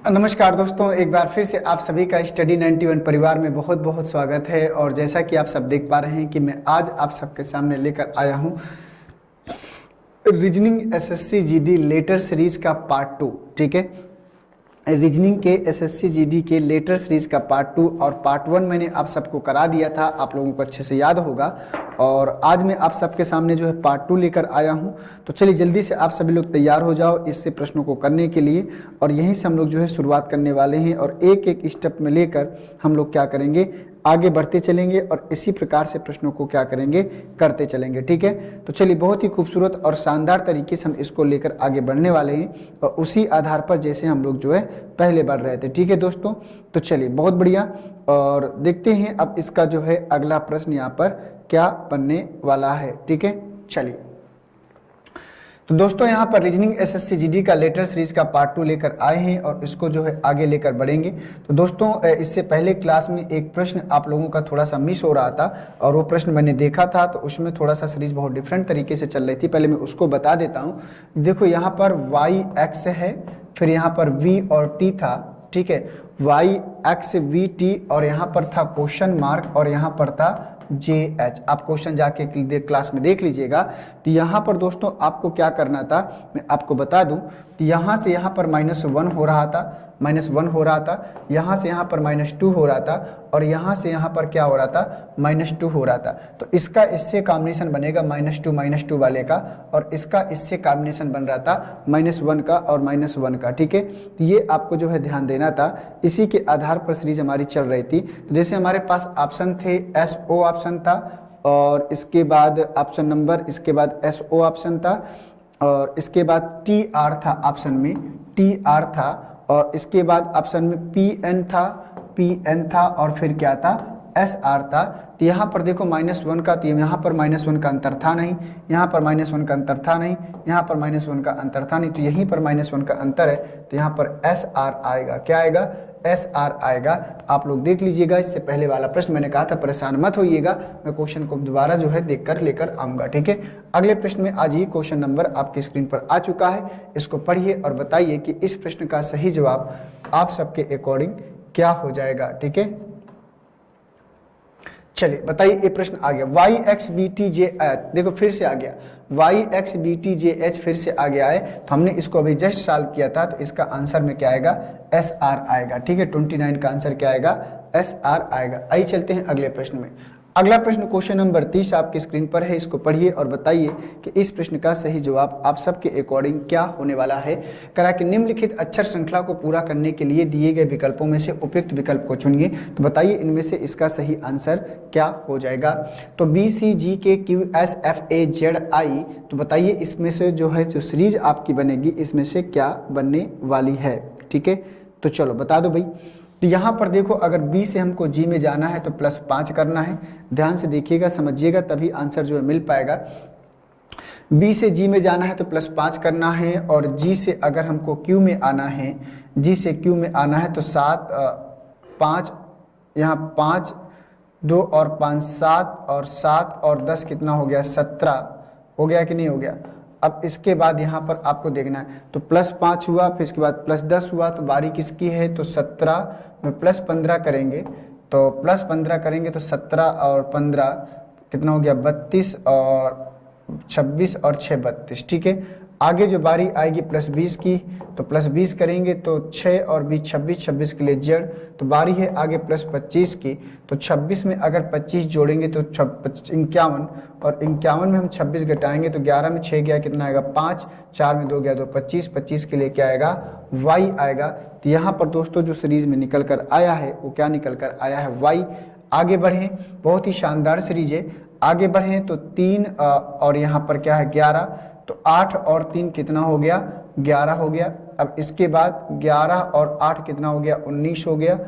नमस्कार दोस्तों, एक बार फिर से आप सभी का स्टडी 91 परिवार में बहुत बहुत स्वागत है। और जैसा कि आप सब देख पा रहे हैं कि मैं आज आप सबके सामने लेकर आया हूं reasoning SSC GD letter series का पार्ट 2। ठीक है, रीजनिंग के एसएससी जीडी के लेटर सीरीज का पार्ट 2 और पार्ट 1 मैंने आप सबको करा दिया था, आप लोगों को अच्छे से याद होगा। और आज मैं आप सबके सामने जो है पार्ट 2 लेकर आया हूं। तो चलिए जल्दी से आप सभी लोग तैयार हो जाओ इससे प्रश्नों को करने के लिए। और यहीं से हम लोग जो है शुरुआत करने वाले हैं और एक एक स्टेप में लेकर हम लोग क्या करेंगे, आगे बढ़ते चलेंगे और इसी प्रकार से प्रश्नों को क्या करेंगे, करते चलेंगे। ठीक है, तो चलिए बहुत ही खूबसूरत और शानदार तरीके से हम इसको लेकर आगे बढ़ने वाले हैं और उसी आधार पर जैसे हम लोग जो है पहले बढ़ रहे थे। ठीक है दोस्तों, तो चलिए बहुत बढ़िया। और देखते हैं अब इसका जो है अगला प्रश्न यहाँ पर क्या बनने वाला है। ठीक है, चलिए तो दोस्तों यहाँ पर रीजनिंग एसएससी जीडी का लेटर सीरीज का पार्ट 2 लेकर आए हैं और इसको जो है आगे लेकर बढ़ेंगे। तो दोस्तों इससे पहले क्लास में एक प्रश्न आप लोगों का थोड़ा सा मिस हो रहा था और वो प्रश्न मैंने देखा था, तो उसमें थोड़ा सा सीरीज बहुत डिफरेंट तरीके से चल रही थी। पहले मैं उसको बता देता हूँ। देखो यहाँ पर वाई एक्स है, फिर यहाँ पर वी और टी था। ठीक है, वाई एक्स वी टी और यहाँ पर था क्वेश्चन मार्क और यहाँ पर था जे एच। आप क्वेश्चन जाके क्लास में देख लीजिएगा। तो यहाँ पर दोस्तों आपको क्या करना था मैं आपको बता दूं। तो यहाँ से यहाँ पर -1 हो रहा था, -1 हो रहा था, यहाँ से यहाँ पर -2 हो रहा था और यहाँ से यहाँ पर क्या हो रहा था, -2 हो रहा था। तो इसका इससे कॉम्बिनेशन बनेगा -2 वाले का और इसका इससे कॉम्बिनेशन बन रहा था -1 का और -1 का। ठीक है, तो ये आपको जो है ध्यान देना था। इसी के आधार पर सीरीज हमारी चल रही थी। तो जैसे हमारे पास ऑप्शन थे, एस ओ ऑप्शन था और इसके बाद ऑप्शन नंबर, इसके बाद एस ओ ऑप्शन था और इसके बाद टी आर था, ऑप्शन में टी आर था और इसके बाद ऑप्शन में पी एन था और फिर क्या था, एस आर था। तो यहाँ पर देखो -1 का, तो यहाँ पर -1 का अंतर था नहीं, यहाँ पर -1 का अंतर था नहीं, यहाँ पर -1 का अंतर था नहीं, तो यहीं पर -1 का अंतर है। तो यहाँ पर एस आर आएगा। क्या आएगा, एस आर आएगा। आप लोग देख लीजिएगा। इससे पहले वाला प्रश्न मैंने कहा था परेशान मत होइएगा, मैं क्वेश्चन को दोबारा जो है देखकर लेकर आऊंगा। ठीक है, अगले प्रश्न में आज ये क्वेश्चन नंबर आपकी स्क्रीन पर आ चुका है। इसको पढ़िए और बताइए कि इस प्रश्न का सही जवाब आप सबके अकॉर्डिंग क्या हो जाएगा। ठीक है, चलिए बताइए। ये प्रश्न आ गया, Y X B T J H. देखो फिर से आ गया, Y X B T J H फिर से आ गया है। तो हमने इसको अभी जस्ट सॉल्व किया था, तो इसका आंसर में क्या आएगा, एस आर आएगा। ठीक है, 29 का आंसर क्या आएगा, एस आर आएगा। आइए चलते हैं अगले प्रश्न में। अगला प्रश्न क्वेश्चन नंबर 30 आपकी स्क्रीन पर है। इसको पढ़िए और बताइए कि इस प्रश्न का सही जवाब आप सबके अकॉर्डिंग क्या होने वाला है। करा कि निम्नलिखित अक्षर श्रृंखला को पूरा करने के लिए दिए गए विकल्पों में से उपयुक्त विकल्प को चुनिए। तो बताइए इनमें से इसका सही आंसर क्या हो जाएगा। तो बी सी जी के Q S F A Z I, तो बताइए इसमें से जो है जो सीरीज आपकी बनेगी इसमें से क्या बनने वाली है। ठीक है, तो चलो बता दो भाई। तो यहाँ पर देखो, अगर B से हमको G में जाना है तो +5 करना है। ध्यान से देखिएगा, समझिएगा, तभी आंसर जो है मिल पाएगा। B से G में जाना है तो +5 करना है और G से अगर हमको Q में आना है, G से Q में आना है तो 7 5, यहाँ 5 2 और 5 7 और 7 और 10 कितना हो गया, 17 हो गया कि नहीं हो गया। अब इसके बाद यहाँ पर आपको देखना है, तो +5 हुआ, फिर इसके बाद +10 हुआ, तो बारी किसकी है, तो 17 में +15 करेंगे, तो +15 करेंगे तो 17 और 15 कितना हो गया, 32 और 26 और 6 32। ठीक है, आगे जो बारी आएगी +20 की, तो +20 करेंगे तो 6 और 20 26, 26 के लिए जेड। तो बारी है आगे +25 की, तो 26 में अगर 25 जोड़ेंगे तो 51 और 51 में हम 26 घटाएंगे तो 11 में 6 गया कितना आएगा, 5, 4 में 2 गया तो 25, 25 के लिए क्या आएगा, वाई आएगा। तो यहाँ पर दोस्तों जो सीरीज में निकल कर आया है वो क्या निकल कर आया है, वाई। आगे बढ़े, बहुत ही शानदार सीरीज है। आगे बढ़े तो 3 और यहाँ पर क्या है 11, तो 8 और 3 कितना हो गया, 11 हो गया। अब इसके बाद 11 और 8 कितना हो गया, 19 हो गया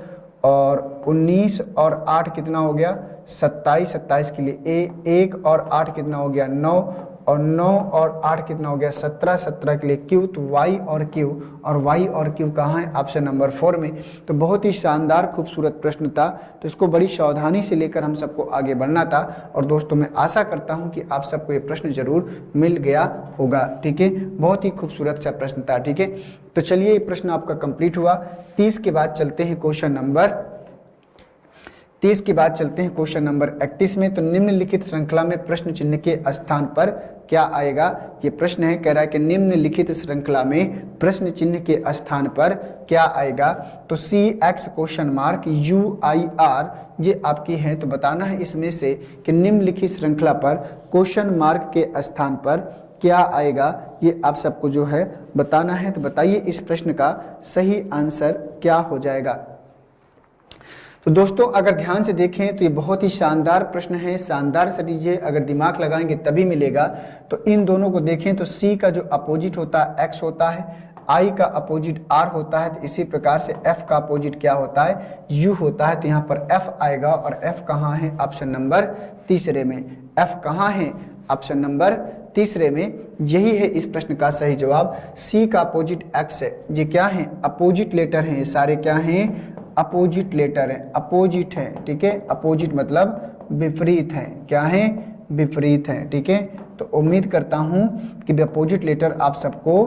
और 19 और 8 कितना हो गया, 27, 27 के लिए 1 और 8 कितना हो गया, 9 और 9 और 8 कितना हो गया 17, 17 के लिए Q, तो Y और Q कहाँ है ऑप्शन नंबर 4 में। तो बहुत ही शानदार खूबसूरत प्रश्न था, तो इसको बड़ी सावधानी से लेकर हम सबको आगे बढ़ना था। और दोस्तों मैं आशा करता हूँ कि आप सबको ये प्रश्न जरूर मिल गया होगा, ठीक है। बहुत ही खूबसूरत सा प्रश्न था, ठीक है। तो चलिए ये प्रश्न आपका कंप्लीट हुआ। 30 के बाद चलते हैं क्वेश्चन नंबर 31 में। तो निम्नलिखित श्रृंखला में प्रश्न चिन्ह के स्थान पर क्या आएगा, ये प्रश्न है। कह रहा है कि निम्नलिखित श्रृंखला में प्रश्न चिन्ह के स्थान पर क्या आएगा। तो CX क्वेश्चन मार्क UIR ये आपकी है। तो बताना है इसमें से कि निम्नलिखित श्रृंखला पर क्वेश्चन मार्क के स्थान पर क्या आएगा, ये आप सबको जो है बताना है। तो बताइए इस प्रश्न का सही आंसर क्या हो जाएगा। तो दोस्तों अगर ध्यान से देखें तो ये बहुत ही शानदार प्रश्न है, शानदार सा दीजिए, अगर दिमाग लगाएंगे तभी मिलेगा। तो इन दोनों को देखें तो C का जो अपोजिट होता है X होता है, I का अपोजिट R होता है, तो इसी प्रकार से F का अपोजिट क्या होता है U होता है। तो यहाँ पर F आएगा और F कहाँ है ऑप्शन नंबर तीसरे में। F कहाँ है ऑप्शन नंबर तीसरे में, यही है इस प्रश्न का सही जवाब। C का अपोजिट X है, ये क्या है अपोजिट लेटर हैं, ये सारे क्या हैं अपोजिट लेटर है, अपोजिट है, ठीक है। अपोजिट मतलब विपरीत है, क्या है विपरीत है, ठीक है। तो उम्मीद करता हूं कि अपोजिट लेटर आप सबको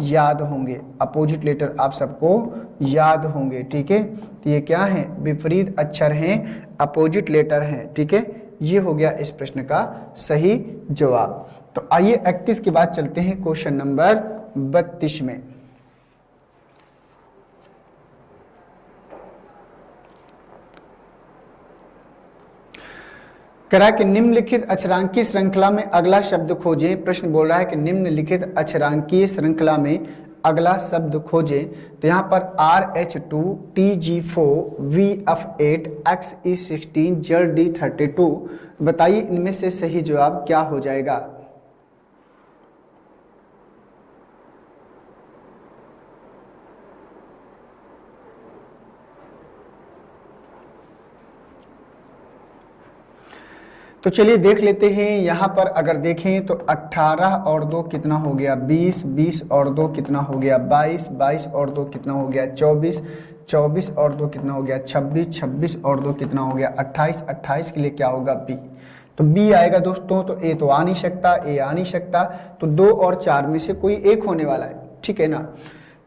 याद होंगे, अपोजिट लेटर आप सबको याद होंगे, ठीक है। तो ये क्या है विपरीत अक्षर हैं, अपोजिट लेटर हैं, ठीक है। ये हो गया इस प्रश्न का सही जवाब। तो आइए 31 के बाद चलते हैं क्वेश्चन नंबर 32 में। कह रहा है कि निम्नलिखित अक्षरांकीय श्रृंखला में अगला शब्द खोजें। प्रश्न बोल रहा है कि निम्नलिखित अक्षरांकीय श्रृंखला में अगला शब्द खोजें। तो यहाँ पर RH2, TG4, VF8, XE16, ZD32, बताइए इनमें से सही जवाब क्या हो जाएगा। तो चलिए देख लेते हैं। यहाँ पर अगर देखें तो 18 और 2 कितना हो गया 20, 20 और 2 कितना हो गया 22, 22 और 2 कितना हो गया 24, 24 और 2 कितना हो गया 26, 26 और 2 कितना हो गया 28, 28 के लिए क्या होगा B। तो B आएगा दोस्तों। तो A तो आ नहीं सकता, A आ नहीं सकता, तो 2 और 4 में से कोई एक होने वाला है, ठीक है ना।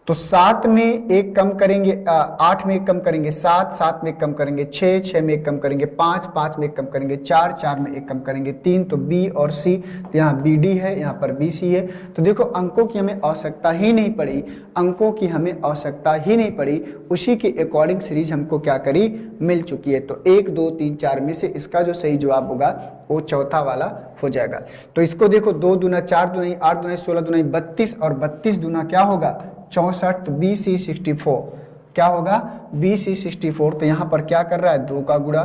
तो 7 में एक कम करेंगे, 8 में एक कम करेंगे 7, 7 में एक कम करेंगे 6, 6 में एक कम करेंगे 5, 5 में एक कम करेंगे 4, 4 में एक कम करेंगे 3। तो B और C, तो यहाँ BD है, यहाँ पर BC है। तो देखो अंकों की हमें आवश्यकता ही नहीं पड़ी, अंकों की हमें आवश्यकता ही नहीं पड़ी, उसी के अकॉर्डिंग सीरीज हमको क्या करी मिल चुकी है। तो 1, 2, 3, 4 में से इसका जो सही जवाब होगा वो चौथा वाला हो जाएगा। तो इसको देखो 2 दूना 4 दूना 8 दूना 16 दूना 32 और 32 दूना क्या होगा 64। तो BC64 क्या होगा BC64। तो यहाँ पर क्या कर रहा है 2 का गुणा,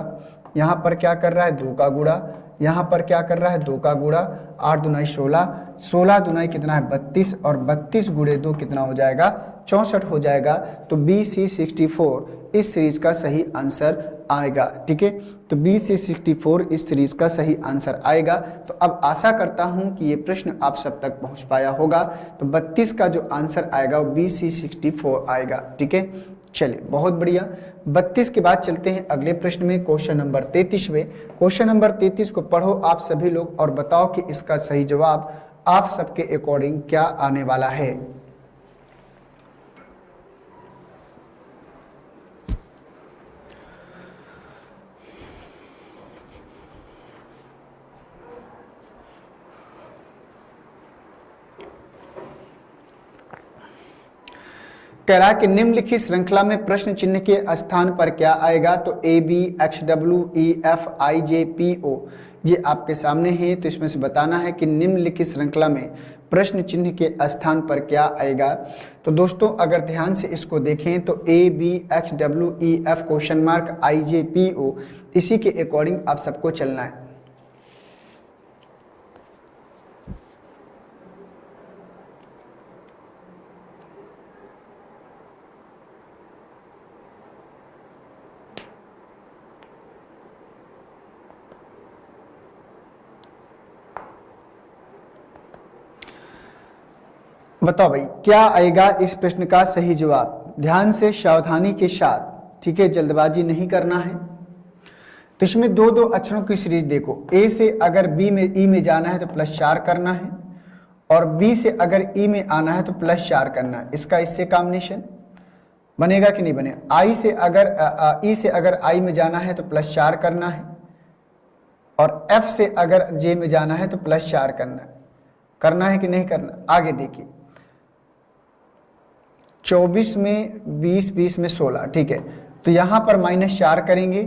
यहाँ पर क्या कर रहा है 2 का गुणा, यहाँ पर क्या कर रहा है 2 का गुणा, 8 दूना 16, 16 दूना कितना है 32 और 32 गुणे 2 कितना हो जाएगा 64 हो जाएगा। तो BC64 इस सीरीज का सही आंसर आएगा, ठीक है। तो BC64 इस सीरीज का सही आंसर आएगा। तो अब आशा करता हूं कि ये प्रश्न आप सब तक पहुंच पाया होगा। तो 32 का जो आंसर आएगा वो BC64 आएगा, ठीक है। चलिए बहुत बढ़िया। 32 के बाद चलते हैं अगले प्रश्न में, क्वेश्चन नंबर 33 में। क्वेश्चन नंबर 33 को पढ़ो आप सभी लोग और बताओ कि इसका सही जवाब आप सबके अकॉर्डिंग क्या आने वाला है। कह रहा है कि निम्नलिखित श्रृंखला में प्रश्न चिन्ह के स्थान पर क्या आएगा। तो AB, XW, EF, IJ, PO ये आपके सामने है। तो इसमें से बताना है कि निम्नलिखित श्रृंखला में प्रश्न चिन्ह के स्थान पर क्या आएगा। तो दोस्तों अगर ध्यान से इसको देखें तो AB, XW, EF question mark IJ, PO इसी के अकॉर्डिंग आप सबको चलना है। बताओ भाई क्या आएगा इस प्रश्न का सही जवाब। ध्यान से सावधानी के साथ, ठीक है, जल्दबाजी नहीं करना है। तो इसमें दो दो अक्षरों की सीरीज देखो। ए से अगर बी में ई में जाना है तो +4 करना है, और बी से अगर ई में आना है तो +4 करना है। इसका इससे कॉम्बिनेशन बनेगा कि नहीं बनेगा। आई से अगर ई से अगर आई में जाना है तो +4 करना है, और एफ से अगर जे में जाना है तो +4 करना है कि नहीं करना। आगे देखिए, 24 में 20, 20 में 16, ठीक है। तो यहां पर -4 करेंगे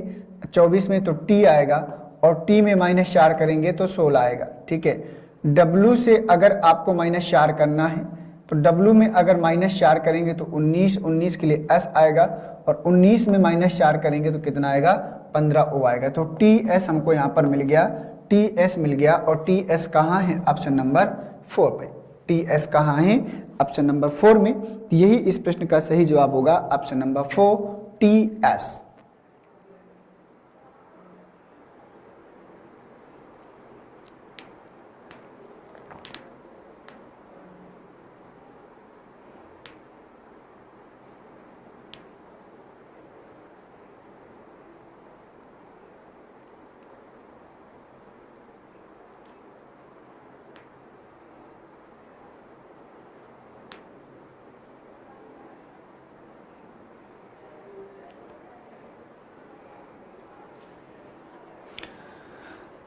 24 में तो टी आएगा, और टी में -4 करेंगे तो 16 आएगा, ठीक है। डब्लू से अगर आपको -4 करना है तो डब्लू में अगर -4 करेंगे तो 19, 19 के लिए एस आएगा, और 19 में -4 करेंगे तो कितना आएगा, 15 ओ आएगा। तो टी एस हमको यहाँ पर मिल गया, टी एस मिल गया। और टी एस कहाँ है, ऑप्शन नंबर 4 पे। टी एस कहाँ है, ऑप्शन नंबर 4 में। तो यही इस प्रश्न का सही जवाब होगा, ऑप्शन नंबर 4 टी एस।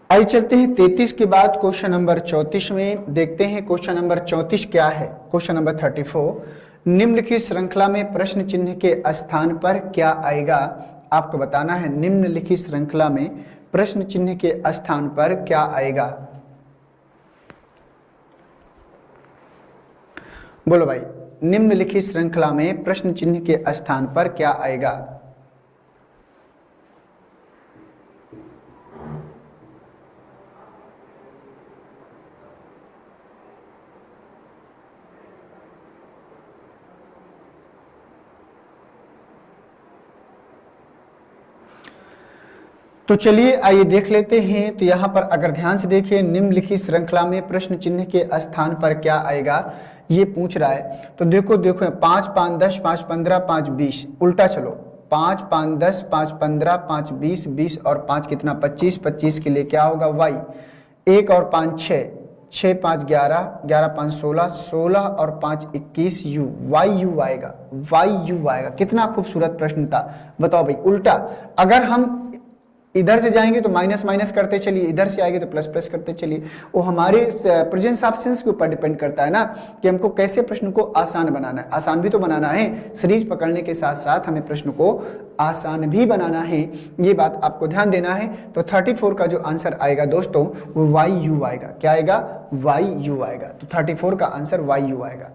आइए चलते हैं 33 के बाद क्वेश्चन नंबर 34 में। देखते हैं क्वेश्चन नंबर 34 क्या है। क्वेश्चन नंबर 34, निम्नलिखित श्रृंखला में प्रश्न चिन्ह के स्थान पर क्या आएगा। आपको बताना है निम्नलिखित श्रृंखला में प्रश्न चिन्ह के स्थान पर क्या आएगा। बोलो भाई, निम्नलिखित श्रृंखला में प्रश्न चिन्ह के स्थान पर क्या आएगा। तो चलिए आइए देख लेते हैं। तो यहाँ पर अगर ध्यान से देखिए, निम्नलिखित श्रृंखला में प्रश्न चिन्ह के स्थान पर क्या आएगा, ये पूछ रहा है। तो देखो देखो, 5 5 10, 5 15, 5 20, उल्टा चलो। 5 5 10, 5 15, 5 20, 20 और 5 कितना, 25, 25 के लिए क्या होगा, वाई। 1 और 5 6, 6 5 11, 11 5 16, 16 और 5 21, यू, वाई यू आएगा, वाई यू आएगा। कितना खूबसूरत प्रश्न था। बताओ भाई, उल्टा अगर हम इधर से जाएंगे तो माइनस माइनस करते चलिए, इधर से आएंगे तो प्लस प्लस करते चलिए। वो हमारे प्रेजेंस ऑफ सेंस के ऊपर डिपेंड करता है ना, कि हमको कैसे प्रश्न को आसान बनाना है। आसान भी तो बनाना है, सीरीज पकड़ने के साथ साथ हमें प्रश्न को आसान भी बनाना है, ये बात आपको ध्यान देना है। तो 34 का जो आंसर आएगा दोस्तों, वो वाई यू आएगा। क्या आएगा, वाई यू आएगा। तो 34 का आंसर वाई यू आएगा।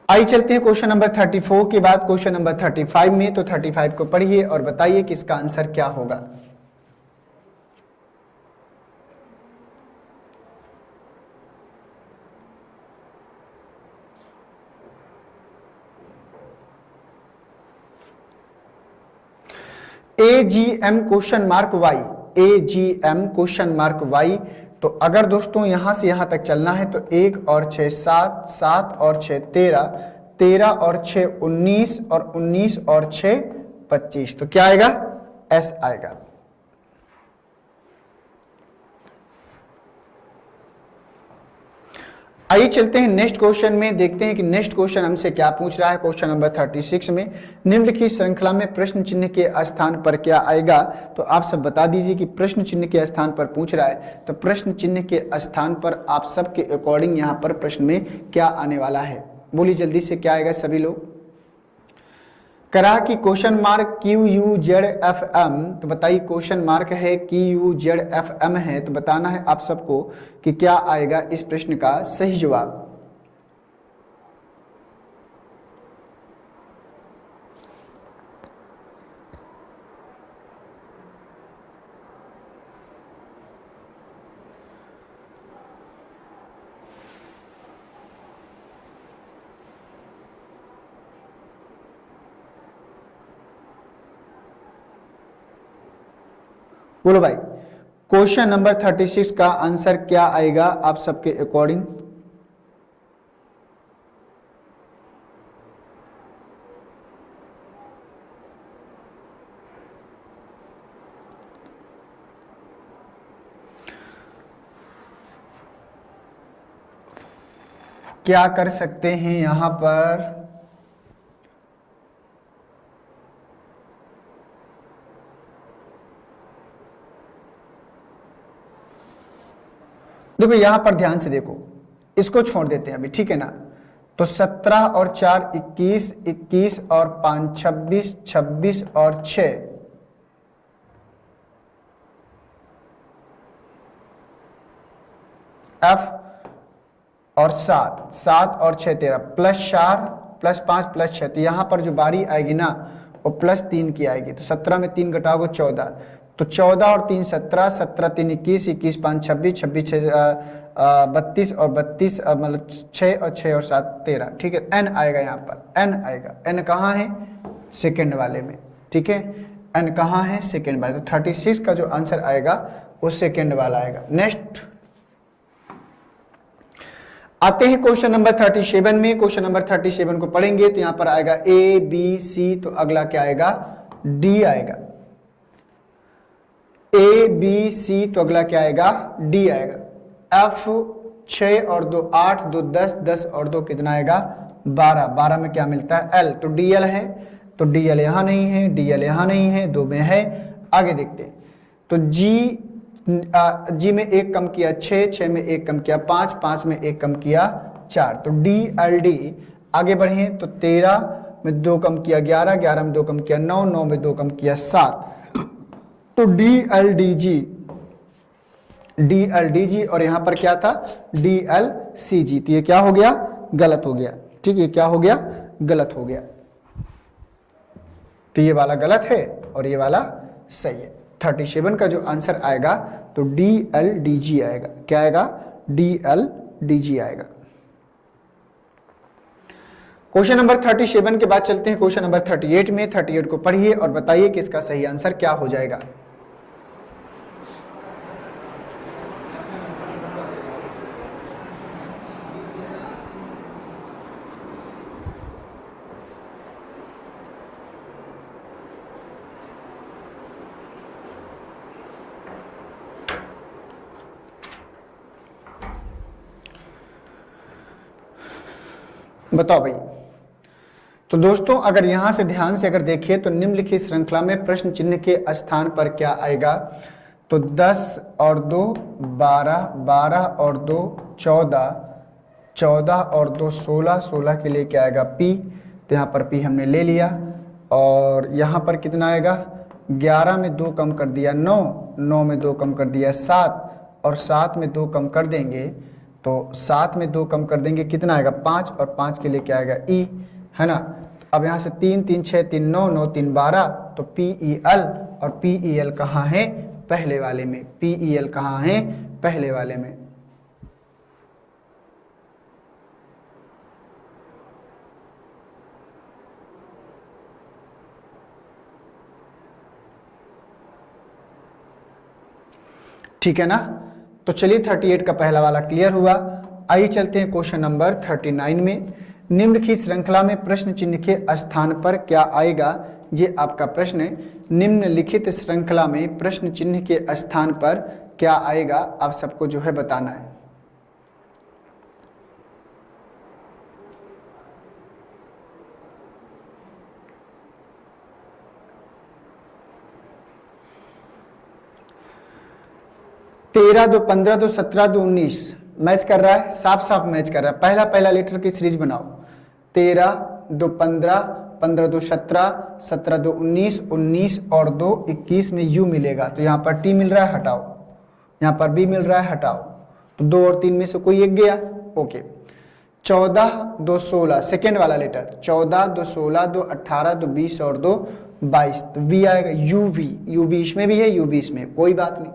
आइए चलते हैं क्वेश्चन नंबर 34 के बाद क्वेश्चन नंबर 35 में। तो 35 को पढ़िए और बताइए कि इसका आंसर क्या होगा। AGM question mark Y, AGM question mark Y. तो अगर दोस्तों यहां से यहां तक चलना है तो 1 और 6 7, 7 और 6 13, 13 और 6 19, और 19 और 6 25। तो क्या आएगा, एस आएगा। आइए चलते हैं नेक्स्ट क्वेश्चन में। देखते हैं कि नेक्स्ट क्वेश्चन हमसे क्या पूछ रहा है। क्वेश्चन नंबर 36 में, निम्नलिखित श्रृंखला में प्रश्न चिन्ह के स्थान पर क्या आएगा। तो आप सब बता दीजिए कि प्रश्न चिन्ह के स्थान पर पूछ रहा है, तो प्रश्न चिन्ह के स्थान पर आप सबके अकॉर्डिंग यहाँ पर प्रश्न में क्या आने वाला है। बोलिए जल्दी से, क्या आएगा सभी लोग। करा कि क्वेश्चन मार्क QUZFM। तो बताइए, क्वेश्चन मार्क है QUZFM है, तो बताना है आप सबको कि क्या आएगा इस प्रश्न का सही जवाब। बोलो भाई, क्वेश्चन नंबर 36 का आंसर क्या आएगा आप सबके अकॉर्डिंग? क्या कर सकते हैं यहां पर? देखो यहां पर ध्यान से देखो, इसको छोड़ देते हैं अभी, ठीक है ना। तो 17 और 4 21, 21 और 5 26, 26 और 6 F और 7, 7 और 6 13, +4 +5 +6, तो यहां पर जो बारी आएगी ना वो +3 की आएगी। तो 17 में 3 घटाओगे 14, तो 14 और 3 17, 17 3 21, 21 5 26, 26 6 32 और 32 मतलब 6 और 6 और 7 13, ठीक है। n आएगा यहाँ पर, n आएगा। n कहाँ है? सेकेंड वाले में, ठीक है। n कहाँ है? सेकेंड वाले। तो 36 का जो आंसर आएगा वो सेकेंड वाला आएगा। नेक्स्ट आते हैं क्वेश्चन नंबर 37 में। क्वेश्चन नंबर 37 को पढ़ेंगे तो यहां पर आएगा A B C, तो अगला क्या आएगा? D आएगा। A B C, तो अगला क्या आएगा? D आएगा। F 6 और 2 8, 2 10, 10 और 2 कितना आएगा? 12, 12 में क्या मिलता है? L, तो DL है, तो DL यहां नहीं है, DL यहां नहीं है, 2 में है। आगे देखते हैं, तो G में 1 कम किया 6, 6 में 1 कम किया 5, 5 में 1 कम किया 4, तो DLD। आगे बढ़े तो 13 में 2 कम किया 11, 11 में 2 कम किया 9, 9 में 2 कम किया 7, तो DLDG, DLDG। और यहां पर क्या था? DLCG। तो ये क्या हो गया? गलत हो गया, ठीक है। क्या हो गया? गलत हो गया। तो ये वाला गलत है और ये वाला सही है। 37 का जो आंसर आएगा तो DLDG आएगा। क्या आएगा? DLDG आएगा। क्वेश्चन नंबर 37 के बाद चलते हैं क्वेश्चन नंबर 38 में। 38 को पढ़िए और बताइए कि इसका सही आंसर क्या हो जाएगा। बताओ भाई। तो दोस्तों अगर यहां से ध्यान से अगर देखिए तो निम्नलिखित श्रृंखला में प्रश्न चिन्ह के स्थान पर क्या आएगा? तो 10 और 2 12, 12 और 2 14, 14 और 2 16, 16 के लिए क्या आएगा? P, तो यहाँ पर P हमने ले लिया। और यहाँ पर कितना आएगा? 11 में 2 कम कर दिया 9, 9 में 2 कम कर दिया 7, और 7 में 2 कम कर देंगे तो 7 में 2 कम कर देंगे कितना आएगा? 5, और 5 के लिए क्या आएगा? E, है ना। अब यहाँ से 3 3 6 3 9, 9 3 12, तो PEL, और PEL कहाँ है? पहले वाले में। PEL कहाँ है? पहले वाले में। ठीक है ना। तो चलिए 38 का पहला वाला क्लियर हुआ। आइए चलते हैं क्वेश्चन नंबर 39 में। निम्नलिखित श्रृंखला में प्रश्न चिन्ह के स्थान पर क्या आएगा? ये आपका प्रश्न है। निम्नलिखित श्रृंखला में प्रश्न चिन्ह के स्थान पर क्या आएगा आप सबको जो है बताना है। तेरह 2 15, 2 17, 2 19 मैच कर रहा है, साफ साफ मैच कर रहा है। पहला पहला लेटर की सीरीज बनाओ। 13 2 15, 15 2 17, 17 2 19, 19 और 2 21 में U मिलेगा, तो यहाँ पर T मिल रहा है, हटाओ। यहाँ पर B मिल रहा है, हटाओ। तो 2 और 3 में से कोई एक गया, ओके। 14 2 16 सेकेंड वाला लेटर, 14 2 16, 2 18, 2 20 और 2 22, तो V आएगा। UV, UV इसमें भी है, UV इसमें, कोई बात नहीं।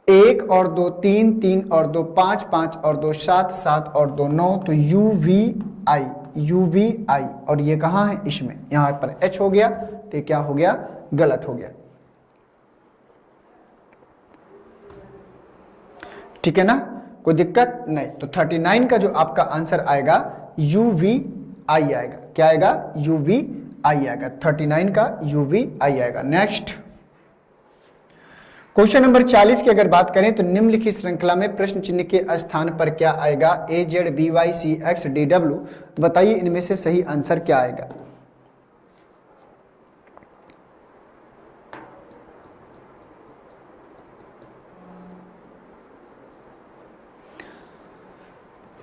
1 और 2 3, 3 और 2 5, 5 और 2 7, 7 और 2 9, तो UVI, UVI। और ये कहाँ है? इसमें। यहाँ पर H हो गया, तो क्या हो गया? गलत हो गया। ठीक है ना, कोई दिक्कत नहीं। तो 39 का जो आपका आंसर आएगा UVI आएगा। क्या आएगा? UVI आएगा। 39 का UVI आएगा। नेक्स्ट क्वेश्चन नंबर 40 की अगर बात करें तो निम्नलिखित श्रृंखला में प्रश्न चिन्ह के स्थान पर क्या आएगा? AZ BY CX DW। तो बताइए इनमें से सही आंसर क्या आएगा?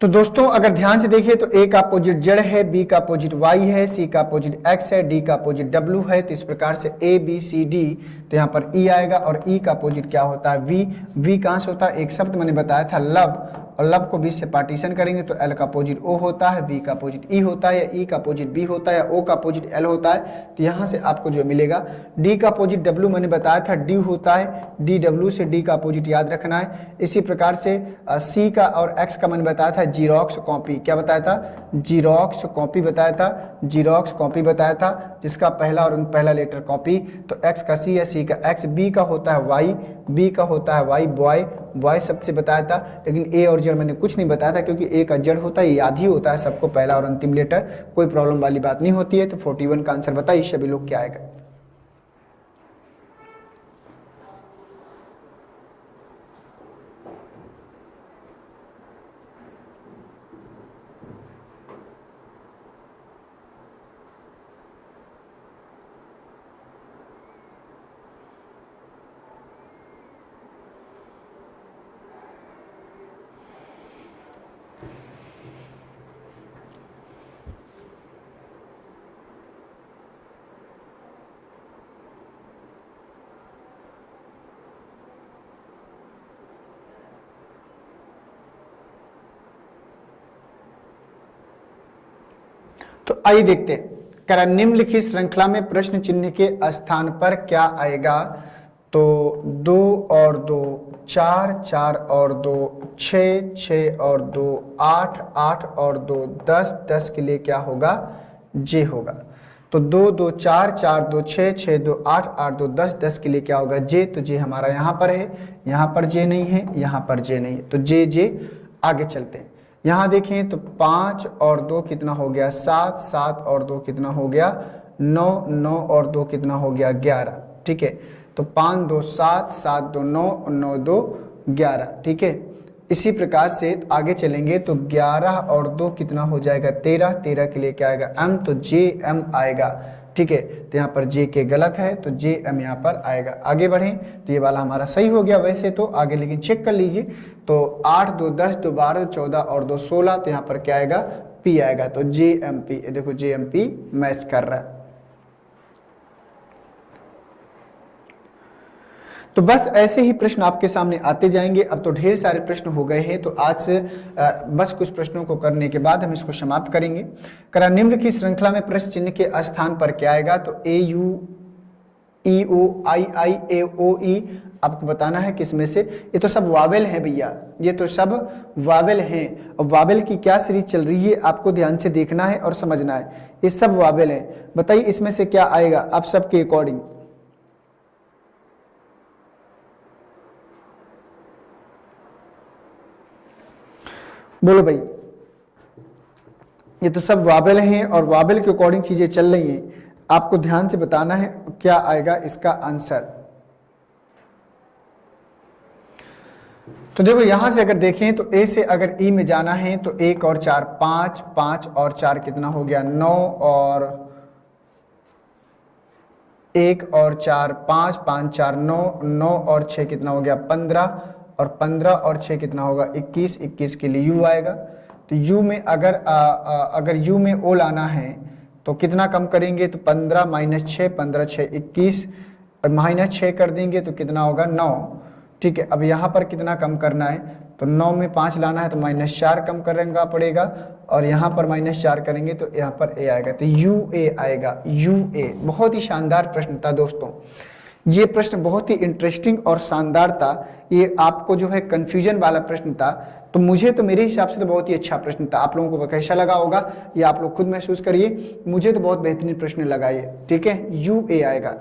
तो दोस्तों अगर ध्यान से देखिए तो A का अपोजिट Z है, B का अपोजिट Y है, C का अपोजिट X है, D का अपोजिट W है। तो इस प्रकार से A B C D, तो यहाँ पर E आएगा और E का अपोजिट क्या होता है? V। V कहाँ से होता है? एक शब्द मैंने बताया था लव, और लव को 20 से पार्टीशन करेंगे तो L का अपोजिट O होता है, V का अपोजिट E होता है, या E का अपोजिट B होता है, या O का अपोजिट L होता है। तो यहाँ से आपको जो मिलेगा D का अपोजिट W मैंने बताया था D होता है, DW से D का अपोजिट याद रखना है। इसी प्रकार से C का और X का मैंने बताया था जीरोक्स कॉपी। क्या बताया था? जीरोक्स कॉपी बताया था, जीरोक्स कॉपी बताया था, जिसका पहला और पहला लेटर कॉपी। तो X का C या C का X, B का होता है Y, B का होता है Y बॉय, बॉय सबसे बताया था। लेकिन A और Z मैंने कुछ नहीं बताया था क्योंकि A का Z होता है, याद ही होता है सबको पहला और अंतिम लेटर, कोई प्रॉब्लम वाली बात नहीं होती है। तो 41 का आंसर बताइए सभी लोग क्या आएगा? तो आइए देखते हैं, कह रहा निम्नलिखित श्रृंखला में प्रश्न चिन्ह के स्थान पर क्या आएगा? तो 2 और 2 4, 4 और 2 6, 6 और 2 8, 8 और 2 10, 10 के लिए क्या होगा? जे होगा। तो 2 2 4, 4 2 6, 6 2 8, 8 2 10, 10 के लिए क्या होगा? जे। तो जे हमारा यहाँ पर है, यहाँ पर जे नहीं है, यहाँ पर जे नहीं है, तो जे जे। आगे चलते हैं, यहाँ देखें तो 5 और 2 कितना हो गया? 7, 7 और 2 कितना हो गया? 9, 9 और 2 कितना हो गया? 11। ठीक है, तो 5 2 7, 7 2 9, 9 2 11। ठीक है, इसी प्रकार से आगे चलेंगे तो 11 और 2 कितना हो जाएगा? 13, 13 के लिए क्या आएगा? एम। तो जे एम आएगा। ठीक है, तो यहाँ पर जे के गलत है, तो जे एम यहाँ पर आएगा। आगे बढ़ें तो ये वाला हमारा सही हो गया वैसे तो आगे, लेकिन चेक कर लीजिए। तो 8 2 10 2 12 14 और 2 16, तो यहाँ पर क्या आएगा? पी आएगा। तो जे एम पी, देखो जे एम पी मैच कर रहा है। तो बस ऐसे ही प्रश्न आपके सामने आते जाएंगे। अब तो ढेर सारे प्रश्न हो गए हैं, तो आज से बस कुछ प्रश्नों को करने के बाद हम इसको समाप्त करेंगे। करा निम्न की श्रृंखला में प्रश्न चिन्ह के स्थान पर क्या आएगा? तो ए यू ई ओ आई आई ए ओ ई, आपको बताना है किसमें से। ये तो सब वावेल है भैया, ये तो सब वावेल हैं। और वावेल की क्या सीरीज चल रही है आपको ध्यान से देखना है और समझना है। ये सब वावेल है, बताइए इसमें से क्या आएगा आप सबके अकॉर्डिंग? बोलो भाई, ये तो सब वावेल हैं और वावेल के अकॉर्डिंग चीजें चल रही हैं। आपको ध्यान से बताना है क्या आएगा इसका आंसर। तो देखो यहां से अगर देखें तो ए से अगर ई में जाना है तो 1 और 4 5, 5 और 4 कितना हो गया? 9 और 1 और 4 5, 5 4 9, 9 और 6 कितना हो गया? 15, और 15 और 6 कितना होगा? 21, 21 के लिए यू आएगा। तो यू में अगर यू में ओ लाना है तो कितना कम करेंगे? तो 15 माइनस 6, 15 6 21, और माइनस 6 कर देंगे तो कितना होगा? 9। ठीक है, अब यहाँ पर कितना कम करना है? तो 9 में 5 लाना है तो माइनस 4 कम करना पड़ेगा, और यहाँ पर माइनस 4 करेंगे तो यहाँ पर ए आएगा। तो यू ए आएगा, यू ए। बहुत ही शानदार प्रश्न था दोस्तों, ये प्रश्न बहुत ही इंटरेस्टिंग और शानदार था। ये आपको जो है कंफ्यूजन वाला प्रश्न था, तो मुझे तो मेरे हिसाब से तो बहुत ही अच्छा प्रश्न था। आप लोगों को कैसा लगा होगा ये आप लोग खुद महसूस करिए, मुझे तो बहुत बेहतरीन प्रश्न लगा ये। ठीक है, यू ए आएगा।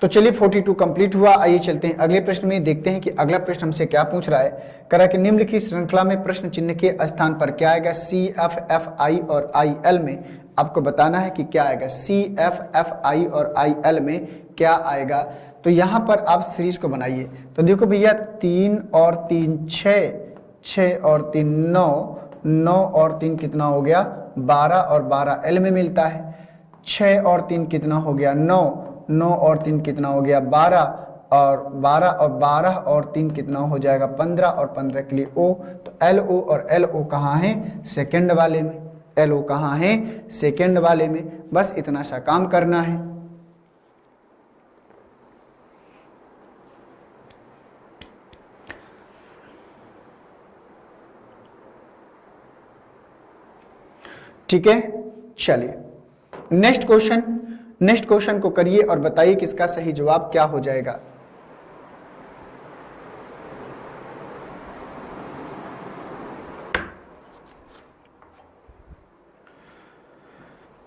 तो चलिए 42 कंप्लीट हुआ। आइए चलते हैं अगले प्रश्न में, देखते हैं कि अगला प्रश्न हमसे क्या पूछ रहा है। कह रहा है कि निम्नलिखित श्रृंखला में प्रश्न चिन्ह के स्थान पर क्या आएगा। सी, एफ, एफ, आई और आई एल में आपको बताना है कि क्या आएगा। सी, एफ, एफ, आई और आई एल में क्या आएगा। तो यहां पर आप सीरीज को बनाइए। तो देखो भैया 3 और 3 6, 6 और 3 9, 9 और 3 कितना हो गया 12 और 12 एल में मिलता है। 6 और 3 कितना हो गया 9, 9 और 3 कितना हो गया 12 और 12 और 12 और 3 कितना हो जाएगा 15 और 15 के लिए ओ। तो एल ओ और एल ओ कहाँ है सेकंड वाले में। एल ओ कहाँ है सेकंड वाले में। बस इतना सा काम करना है। ठीक है, चलिए नेक्स्ट क्वेश्चन को करिए और बताइए कि इसका सही जवाब क्या हो जाएगा।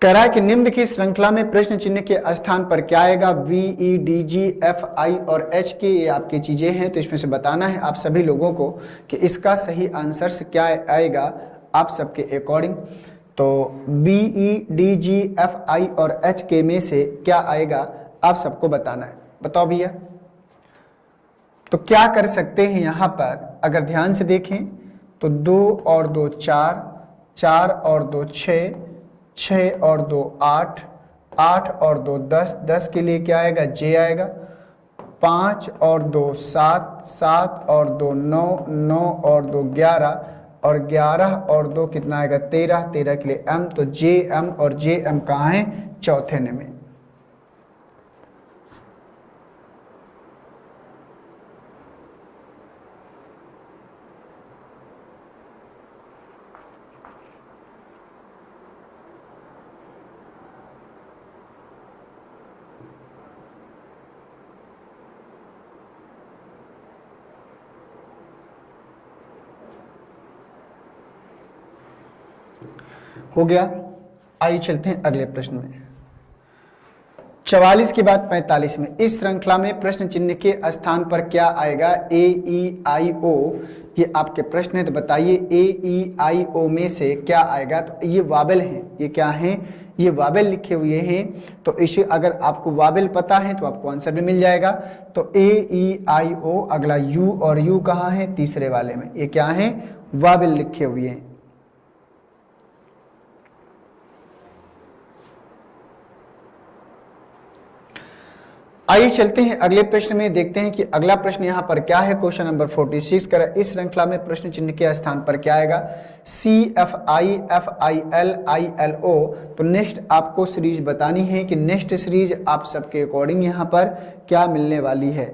कह रहा है कि निम्नलिखित श्रृंखला में प्रश्न चिन्ह के स्थान पर क्या आएगा। V, E, D, G, F, I और एच के ये आपकी चीजें हैं। तो इसमें से बताना है आप सभी लोगों को कि इसका सही आंसर क्या आएगा आप सबके अकॉर्डिंग। तो B, E, D, G, F, I और एच के में से क्या आएगा आप सबको बताना है। बताओ भैया। तो क्या कर सकते हैं यहां पर, अगर ध्यान से देखें तो 2 और 2 4, 4 और 2 6, 6 और 2 8, 8 और 2 10, 10 के लिए क्या आएगा जे आएगा। 5 और 2 7, 7 और 2 9, 9 और 2 11 और 11 और 2 कितना आएगा 13, 13 के लिए एम। तो जे एम और जे एम कहाँ है चौथे ने में। हो गया। आइए चलते हैं अगले प्रश्न में। 44 के बाद 45 में इस श्रृंखला में प्रश्न चिन्ह के स्थान पर क्या आएगा। ए, ई, आई, ओ ये आपके प्रश्न है। तो बताइए ए, ई, आई, ओ में से क्या आएगा। तो ये वावेल हैं। ये क्या हैं ये वावेल लिखे हुए हैं। तो इसे अगर आपको वावेल पता है तो आपको आंसर भी मिल जाएगा। तो ए, ई, आई, ओ अगला यू और यू कहाँ है तीसरे वाले में। ये क्या है वावेल लिखे हुए हैं। आइए चलते हैं अगले प्रश्न में, देखते हैं कि अगला प्रश्न यहां पर क्या है। क्वेश्चन नंबर 46 कर इस श्रृंखला में प्रश्न चिन्ह के स्थान पर क्या आएगा। सी, एफ, आई, एल, आई, एल, ओ। तो नेक्स्ट आपको सीरीज बतानी है कि नेक्स्ट सीरीज आप सबके अकॉर्डिंग यहां पर क्या मिलने वाली है।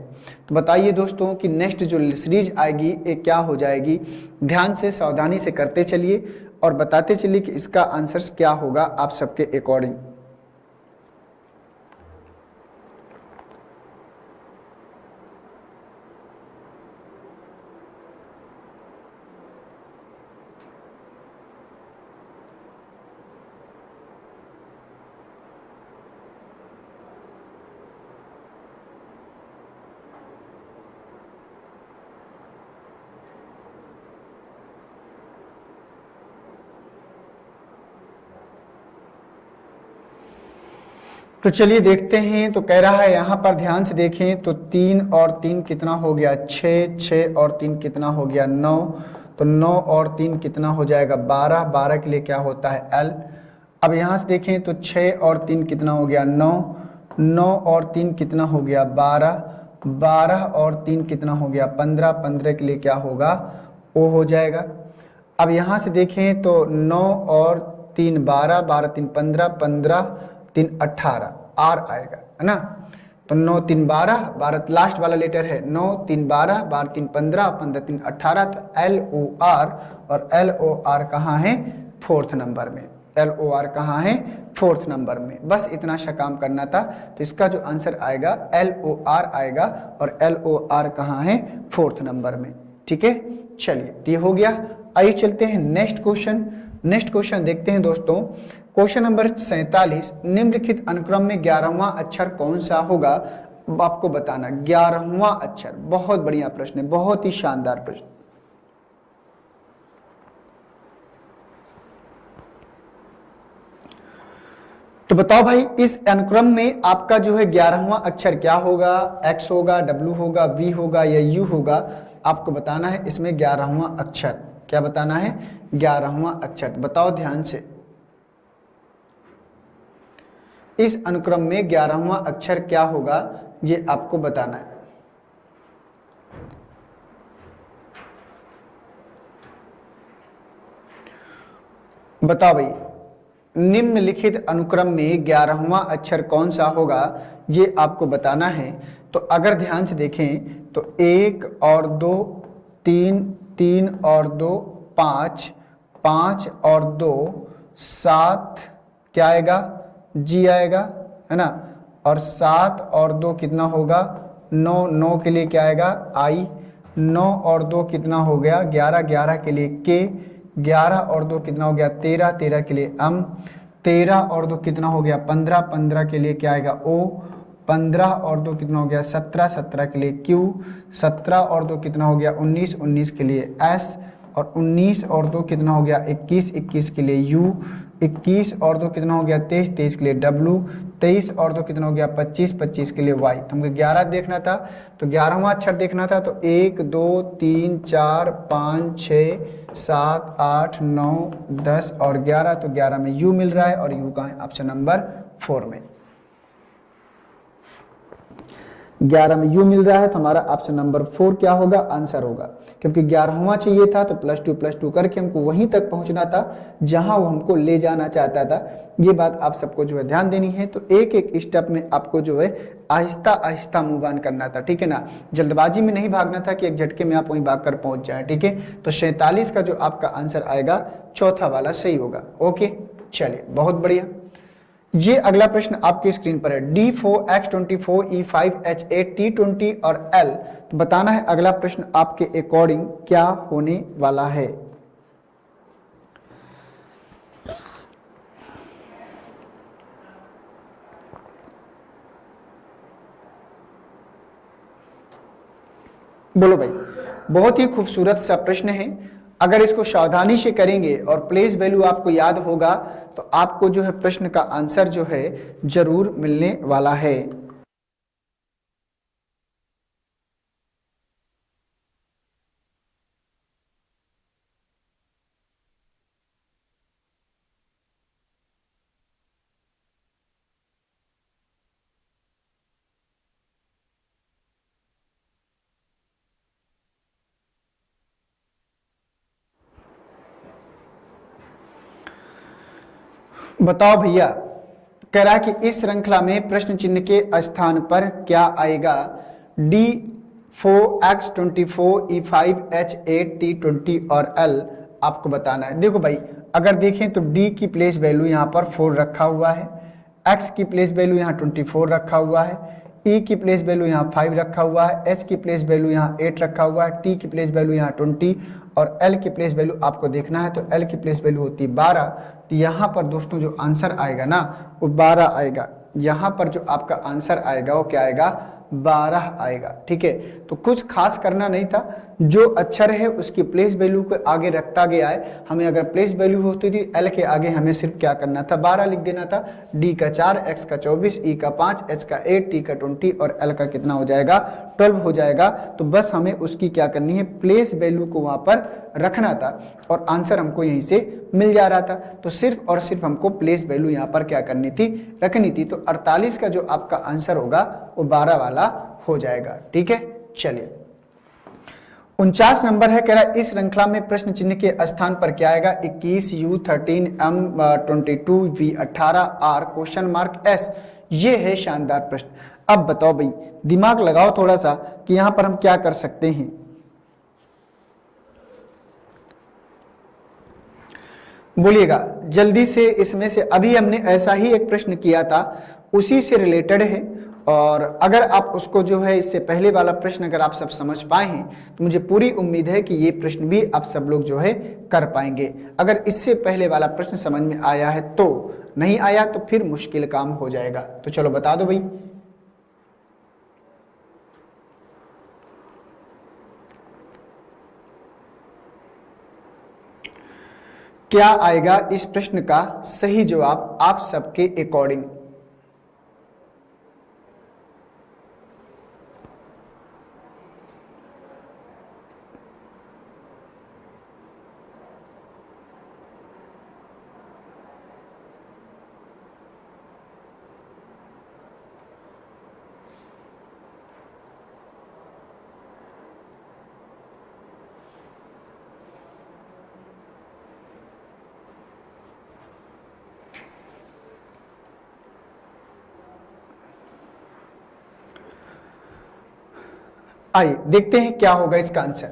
तो बताइए दोस्तों कि नेक्स्ट जो सीरीज आएगी ये क्या हो जाएगी। ध्यान से सावधानी से करते चलिए और बताते चलिए कि इसका आंसर क्या होगा आप सबके अकॉर्डिंग। तो चलिए देखते हैं। तो कह रहा है यहां पर ध्यान से देखें तो 3 और 3 कितना हो गया 6, 6 और 3 कितना हो गया 9। तो 9 और 3 कितना हो जाएगा 12, 12 के लिए क्या होता है एल। अब यहां से देखें तो 6 और 3 कितना हो गया 9, 9 और 3 कितना हो गया 12, 12 और 3 कितना हो गया 15, 15 के लिए क्या होगा ओ हो जाएगा। अब यहां से देखें तो 9 और 3 12, 12 3 15, 15 3 18 आर आएगा है ना। तो 9 3 12, 12 लास्ट वाला लेटर है 9 3 12, 12 3 15, 15 3 18। तो एल ओ आर और एल ओ आर कहाँ है फोर्थ नंबर में। एल ओ आर कहाँ है फोर्थ नंबर में। बस इतना सा काम करना था। तो इसका जो आंसर आएगा एल ओ आर आएगा और एल ओ आर कहाँ है फोर्थ नंबर में। ठीक है चलिए ये हो गया। आइए चलते हैं नेक्स्ट क्वेश्चन देखते हैं दोस्तों। क्वेश्चन नंबर 47 निम्नलिखित अनुक्रम में 11वां अक्षर कौन सा होगा। आपको बताना 11वां अक्षर। बहुत बढ़िया प्रश्न है, बहुत ही शानदार प्रश्न। तो बताओ भाई इस अनुक्रम में आपका जो है 11वां अक्षर क्या होगा? एक्स होगा, डब्ल्यू होगा, वी होगा या यू होगा? आपको बताना है इसमें 11वां अक्षर। क्या बताना है? 11वां अक्षर। बताओ ध्यान से, इस अनुक्रम में 11वां अक्षर क्या होगा ये आपको बताना है। बताओ भाई निम्नलिखित अनुक्रम में 11वां अक्षर कौन सा होगा ये आपको बताना है। तो अगर ध्यान से देखें तो 1 और 2, 3, 3 और 2, 5, 5 और 2, 7 क्या आएगा? जी आएगा, है ना। और 7 और 2 कितना होगा? 9, 9 के लिए क्या आएगा? आई। 9 और 2 कितना हो गया? 11, 11 के लिए के। 11 और 2 कितना हो गया? 13, 13 के लिए अम। 13 और 2 कितना हो गया? 15, 15 के लिए क्या आएगा? ओ। 15 और 2 कितना हो गया? 17, 17 के लिए क्यू। 17 और 2 कितना हो गया? 19, 19 के लिए एस। और 19 और 2 कितना हो गया? 21, 21 के लिए यू। 21 और 2 कितना हो गया? 23, 23 के लिए डब्ल्यू। 23 और 2 कितना हो गया? 25, 25 के लिए वाई। तो हमको 11 देखना था, तो 11वां अक्षर देखना था। तो 1, 2, 3, 4, 5, 6, 7, 8, 9, 10 और 11। तो 11 में यू मिल रहा है और यू का है ऑप्शन नंबर 4 में। 11 में यू मिल रहा है तो हमारा ऑप्शन नंबर 4 क्या होगा? आंसर होगा। क्योंकि 11वां चाहिए था तो +2 करके हमको वहीं तक पहुंचना था जहां वो हमको ले जाना चाहता था। ये बात आप सबको जो है ध्यान देनी है। तो एक एक स्टेप में आपको जो है आहिस्ता आहिस्ता मूव ऑन करना था, ठीक है ना। जल्दबाजी में नहीं भागना था कि एक झटके में आप वहीं भागकर पहुंच जाए, ठीक है। तो 47 का जो आपका आंसर आएगा चौथा वाला सही होगा। ओके चलिए बहुत बढ़िया। ये अगला प्रश्न आपकी स्क्रीन पर है। D4, X24, E5, H8, T20 और L। तो बताना है अगला प्रश्न आपके अकॉर्डिंग क्या होने वाला है। बोलो भाई। बहुत ही खूबसूरत सा प्रश्न है। अगर इसको सावधानी से करेंगे और प्लेस वैल्यू आपको याद होगा तो आपको जो है प्रश्न का आंसर जो है जरूर मिलने वाला है। बताओ भैया, कह रहा है कि इस श्रृंखला में प्रश्न चिन्ह के स्थान पर क्या आएगा? D4, X24, E5, H8, T20 और L आपको बताना है। देखो भाई अगर देखें तो D की प्लेस वैल्यू यहाँ पर 4 रखा हुआ है, X की प्लेस वैल्यू यहाँ 24 रखा हुआ है, E की प्लेस वैल्यू यहाँ 5 रखा हुआ है, H की प्लेस वैल्यू यहाँ 8 रखा हुआ है, T की प्लेस वैल्यू यहाँ 20 और L की प्लेस वैल्यू आपको देखना है। तो L की प्लेस वैल्यू होती है 12। तो यहाँ पर दोस्तों जो आंसर आएगा ना वो 12 आएगा। यहाँ पर जो आपका आंसर आएगा वो क्या आएगा? 12 आएगा, ठीक है। तो कुछ खास करना नहीं था, जो अक्षर है उसकी प्लेस वैल्यू को आगे रखता गया है। हमें अगर प्लेस वैल्यू होती थी L के आगे हमें सिर्फ क्या करना था? 12 लिख देना था। D का 4, X का 24, E का 5, H का 8, T का 20 और L का कितना हो जाएगा? 12 हो जाएगा। तो बस हमें उसकी क्या करनी है? प्लेस वैल्यू को वहां पर रखना था और आंसर हमको यहीं से मिल जा रहा था। तो सिर्फ और सिर्फ हमको प्लेस वैल्यू यहाँ पर क्या करनी थी? रखनी थी। तो 48 का जो आपका आंसर होगा वो 12 वाला हो जाएगा, ठीक है। चलिए 49 नंबर है। कह रहा है इस श्रृंखला में प्रश्न चिन्ह के स्थान पर क्या आएगा? 21, U 13, M 22, V 18, R question mark S। ये है शानदार प्रश्न। अब बताओ भाई, दिमाग लगाओ थोड़ा सा कि यहां पर हम क्या कर सकते हैं। बोलिएगा जल्दी से। इसमें से अभी हमने ऐसा ही एक प्रश्न किया था, उसी से रिलेटेड है। और अगर आप उसको जो है इससे पहले वाला प्रश्न अगर आप सब समझ पाए हैं तो मुझे पूरी उम्मीद है कि ये प्रश्न भी आप सब लोग जो है कर पाएंगे। अगर इससे पहले वाला प्रश्न समझ में आया है तो, नहीं आया तो फिर मुश्किल काम हो जाएगा। तो चलो बता दो भाई। क्या आएगा इस प्रश्न का सही जवाब आप सबके अकॉर्डिंग? आइए देखते हैं क्या होगा इसका आंसर।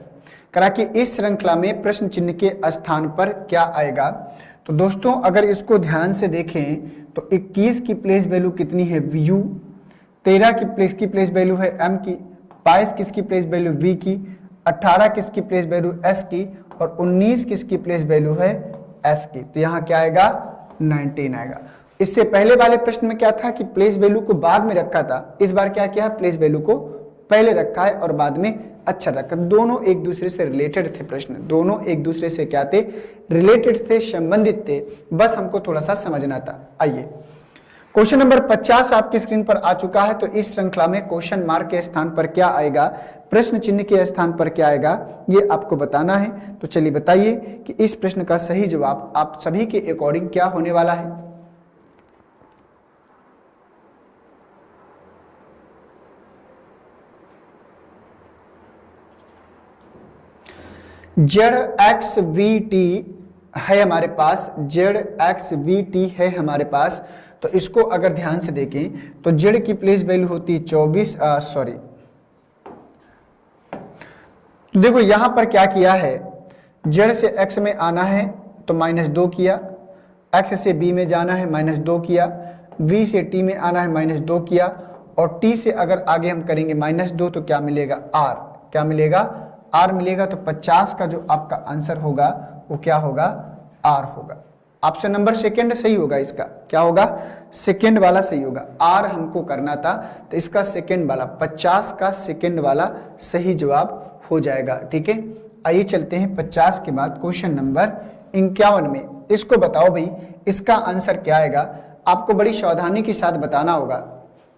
करा कि इस श्रृंखला में प्रश्न चिन्ह के स्थान पर क्या आएगा। तो दोस्तों अगर इसको ध्यान से देखें तो 21 की प्लेस वैल्यू कितनी है u, 13 की प्लेस वैल्यू है m की, 22 किसकी प्लेस वैल्यू v की, 18 किसकी प्लेस वैल्यू s की और 19 किसकी प्लेस वैल्यू है s की। तो यहाँ क्या आएगा 19 आएगा। इससे पहले वाले प्रश्न में क्या था कि प्लेस वैल्यू को बाद में रखा था, इस बार क्या किया प्लेस वैल्यू को पहले रखा है और बाद में अक्षर रखा। दोनों एक दूसरे से रिलेटेड थे प्रश्न, दोनों एक दूसरे से क्या थे रिलेटेड थे, संबंधित थे, बस हमको थोड़ा सा समझना था। आइए क्वेश्चन नंबर 50 आपकी स्क्रीन पर आ चुका है। तो इस श्रृंखला में क्वेश्चन मार्क के स्थान पर क्या आएगा, प्रश्न चिन्ह के स्थान पर क्या आएगा, ये आपको बताना है। तो चलिए बताइए कि इस प्रश्न का सही जवाब आप सभी के अकॉर्डिंग क्या होने वाला है। ZXVT है हमारे पास, ZXVT है हमारे पास। तो इसको अगर ध्यान से देखें तो Z की प्लेस वैल्यू होती है 24, देखो यहां पर क्या किया है, Z से X में आना है तो -2 किया, X से B में जाना है -2 किया, V से T में आना है -2 किया और T से अगर आगे हम करेंगे -2 तो क्या मिलेगा R, क्या मिलेगा R मिलेगा। तो 50 का जो आपका आंसर होगा वो क्या होगा R होगा। ऑप्शन नंबर सेकंड सही होगा, इसका क्या होगा सेकंड वाला सही होगा। R हमको करना था तो इसका सेकंड वाला 50 का सेकंड वाला सही जवाब हो जाएगा। ठीक है, आइए चलते हैं 50 के बाद क्वेश्चन नंबर 51 में। इसको बताओ भाई इसका आंसर क्या आएगा, आपको बड़ी सावधानी के साथ बताना होगा।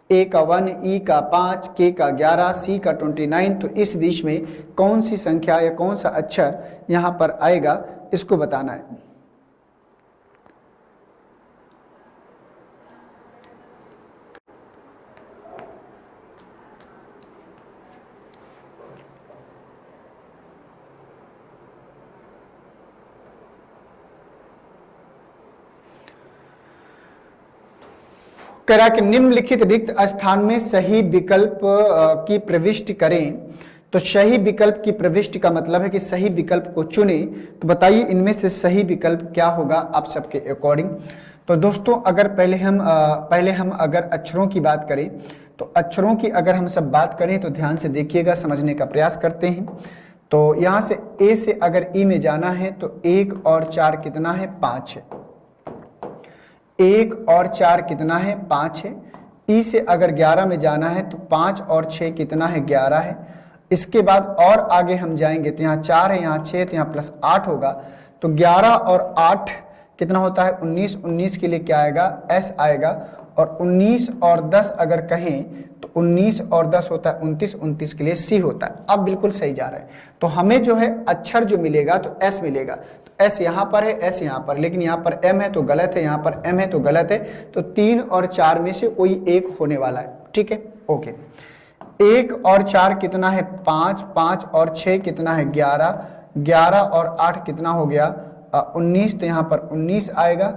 A का 1, E का 5, K का 11, C का 29। तो इस बीच में कौन सी संख्या या कौन सा अक्षर यहाँ पर आएगा इसको बताना है। करा कि निम्नलिखित रिक्त स्थान में सही विकल्प की प्रविष्टि करें। तो सही विकल्प की प्रविष्टि का मतलब है कि सही विकल्प को चुने। तो बताइए इनमें से सही विकल्प क्या होगा आप सबके अकॉर्डिंग। तो दोस्तों अगर पहले हम अगर अक्षरों की बात करें तो अक्षरों की अगर हम सब बात करें तो ध्यान से देखिएगा, समझने का प्रयास करते हैं। तो यहाँ से ए से अगर ई में जाना है तो 1 और 4 कितना है 5 है, 1 और 4 कितना है 5 है। ई से अगर 11 में जाना है तो 5 और 6 कितना है 11 है। इसके बाद और आगे हम जाएंगे तो यहाँ 4 है, यहाँ 6 है, तो यहाँ +8 होगा। तो 11 और 8 कितना होता है 19, 19 के लिए क्या आएगा S आएगा। और 19 और 10 अगर कहें तो 19 और 10 होता है 29, 29 के लिए C होता है। अब बिल्कुल सही जा रहा है। तो हमें जो है अक्षर जो मिलेगा तो S मिलेगा। तो S यहाँ पर है, S यहाँ पर, लेकिन यहाँ पर M है तो गलत है, यहाँ पर M है तो गलत है। तो 3 और 4 में से कोई एक होने वाला है। ठीक है, ओके। 1 और 4 कितना है 5, 5 और 6 कितना है 11, 11 और 8 कितना हो गया 19। तो यहाँ पर 19 आएगा।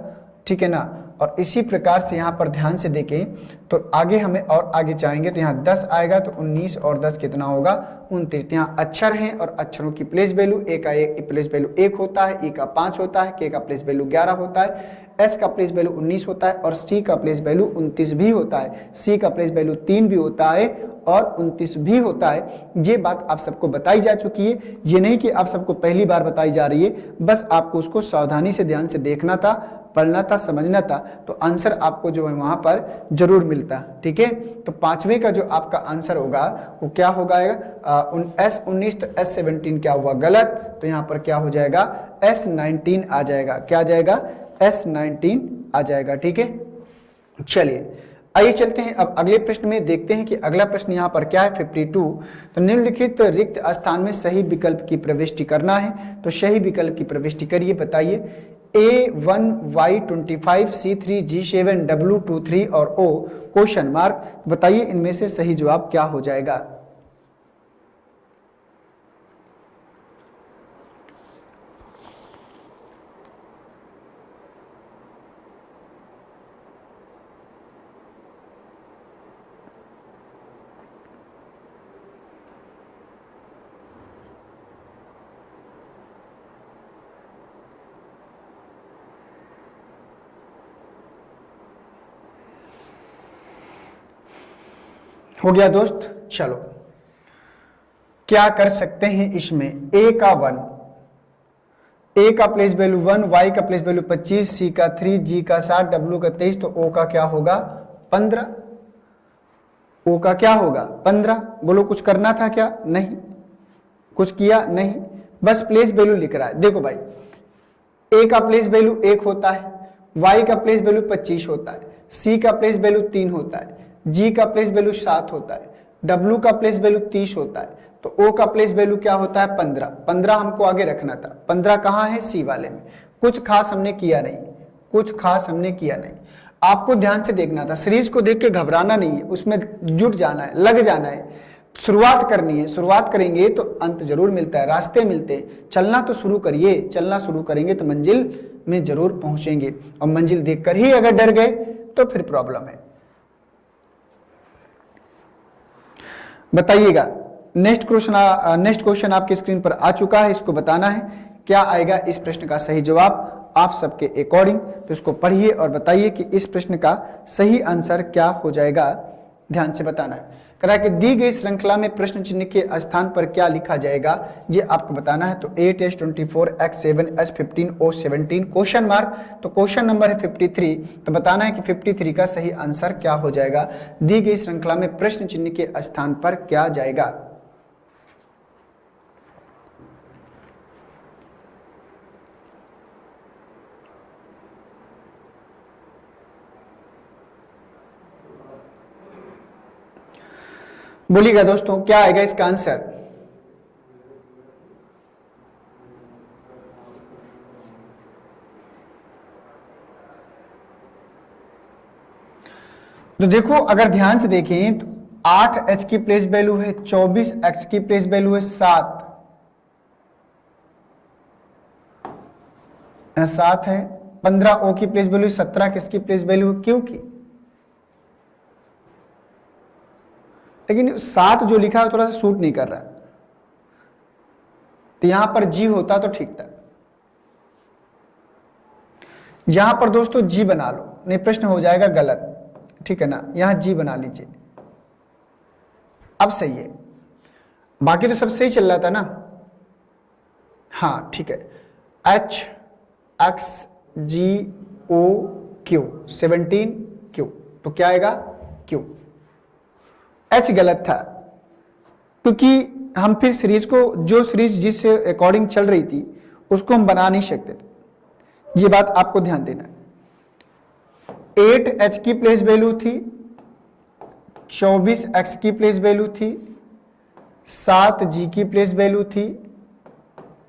ठीक है ना। और इसी प्रकार से यहाँ पर ध्यान से देखें तो आगे हमें और आगे जाएंगे तो यहाँ 10 आएगा। तो 19 और 10 कितना होगा 29। तो यहाँ अक्षर हैं और अक्षरों की प्लेस वैल्यू, ए का प्लेस वैल्यू 1 होता है, ई का 5 होता है, के का प्लेस वैल्यू 11 होता है, एस का प्लेस वैल्यू 19 होता है और सी का प्लेस वैल्यू 29 भी होता है, सी का प्लेस वैल्यू 3 भी होता है और 29 भी होता है। ये बात आप सबको बताई जा चुकी है, ये नहीं कि आप सबको पहली बार बताई जा रही है, बस आपको उसको सावधानी से ध्यान से देखना था, पढ़ना था, समझना था, तो आंसर आपको जो है वहां पर जरूर मिलता। ठीक है, तो पांचवें का जो आपका आंसर होगा वो क्या होगा, S19 तो S17 क्या हुआ गलत, तो यहां पर क्या हो जाएगा S19 आ जाएगा, क्या आ जाएगा S19 आ जाएगा। ठीक है, चलिए आइए चलते हैं अब अगले प्रश्न में, देखते हैं कि अगला प्रश्न यहाँ पर क्या है 52। तो निम्नलिखित रिक्त स्थान में सही विकल्प की प्रविष्टि करना है, तो सही विकल्प की प्रविष्टि करिए, बताइए। A1 Y25 C3 G7 W23 और O क्वेश्चन मार्क, बताइए इनमें से सही जवाब क्या हो जाएगा। हो गया दोस्त, चलो क्या कर सकते हैं इसमें, A का 1, A का प्लेस वैल्यू 1, Y का प्लेस वैल्यू 25, C का 3, G का 7, W का 23, तो O का क्या होगा 15। O का क्या होगा 15। बोलो कुछ करना था क्या, नहीं कुछ किया नहीं, बस प्लेस वैल्यू लिख रहा है। देखो भाई A का प्लेस वैल्यू 1 होता है, Y का प्लेस वैल्यू 25 होता है, C का प्लेस वैल्यू 3 होता है, G का प्लेस वैल्यू 7 होता है, W का प्लेस वैल्यू 30 होता है, तो O का प्लेस वैल्यू क्या होता है 15। 15 हमको आगे रखना था, 15 कहाँ है C वाले में, कुछ खास हमने किया नहीं, कुछ खास हमने किया नहीं। आपको ध्यान से देखना था, सीरीज को देख के घबराना नहीं है, उसमें जुट जाना है, लग जाना है, शुरुआत करनी है, शुरुआत करेंगे तो अंत जरूर मिलता है, रास्ते मिलते हैं। चलना तो शुरू करिए, चलना शुरू करेंगे तो मंजिल में जरूर पहुंचेंगे, और मंजिल देखकर ही अगर डर गए तो फिर प्रॉब्लम है। बताइएगा, नेक्स्ट क्वेश्चन आपकी स्क्रीन पर आ चुका है, इसको बताना है क्या आएगा इस प्रश्न का सही जवाब आप सबके अकॉर्डिंग। तो इसको पढ़िए और बताइए कि इस प्रश्न का सही आंसर क्या हो जाएगा, ध्यान से बताना है। करा कि दी गई श्रृंखला में प्रश्न चिन्ह के स्थान पर क्या लिखा जाएगा, ये आपको बताना है। तो 8 S24 X7 S15 O17 question mark, तो क्वेश्चन नंबर है 53, तो बताना है कि 53 का सही आंसर क्या हो जाएगा, दी गई श्रृंखला में प्रश्न चिन्ह के स्थान पर क्या जाएगा। बोलिएगा दोस्तों क्या आएगा इसका आंसर। तो देखो अगर ध्यान से देखें तो 8H की प्लेस वैल्यू है, 24X की प्लेस वैल्यू है 7 है, 15O की प्लेस वैल्यू 17, किसकी प्लेस वैल्यू Q की। लेकिन 7 जो लिखा है थोड़ा सा सूट नहीं कर रहा है, तो यहां पर G होता तो ठीक था। यहां पर दोस्तों G बना लो, नहीं प्रश्न हो जाएगा गलत, ठीक है ना, यहां G बना लीजिए, अब सही है, बाकी तो सब सही चल रहा था ना। हाँ ठीक है, HXGOQ 17Q, तो क्या आएगा Q। H गलत था क्योंकि हम फिर सीरीज को, जो सीरीज जिस अकॉर्डिंग चल रही थी उसको हम बना नहीं सकते थे, ये बात आपको ध्यान देना है। 8H की प्लेस वैल्यू थी, 24X की प्लेस वैल्यू थी, 7G की प्लेस वैल्यू थी,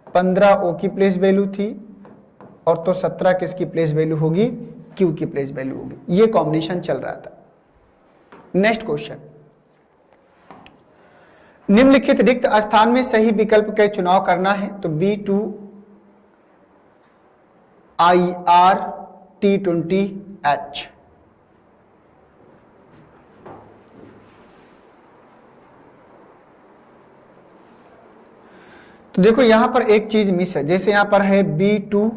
15O की प्लेस वैल्यू थी, और तो 17 किसकी प्लेस वैल्यू होगी, Q की प्लेस वैल्यू होगी। ये कॉम्बिनेशन चल रहा था। नेक्स्ट क्वेश्चन, निम्नलिखित रिक्त स्थान में सही विकल्प का चुनाव करना है। तो B2 IR T20H, तो देखो यहां पर एक चीज मिस है, जैसे यहां पर है B2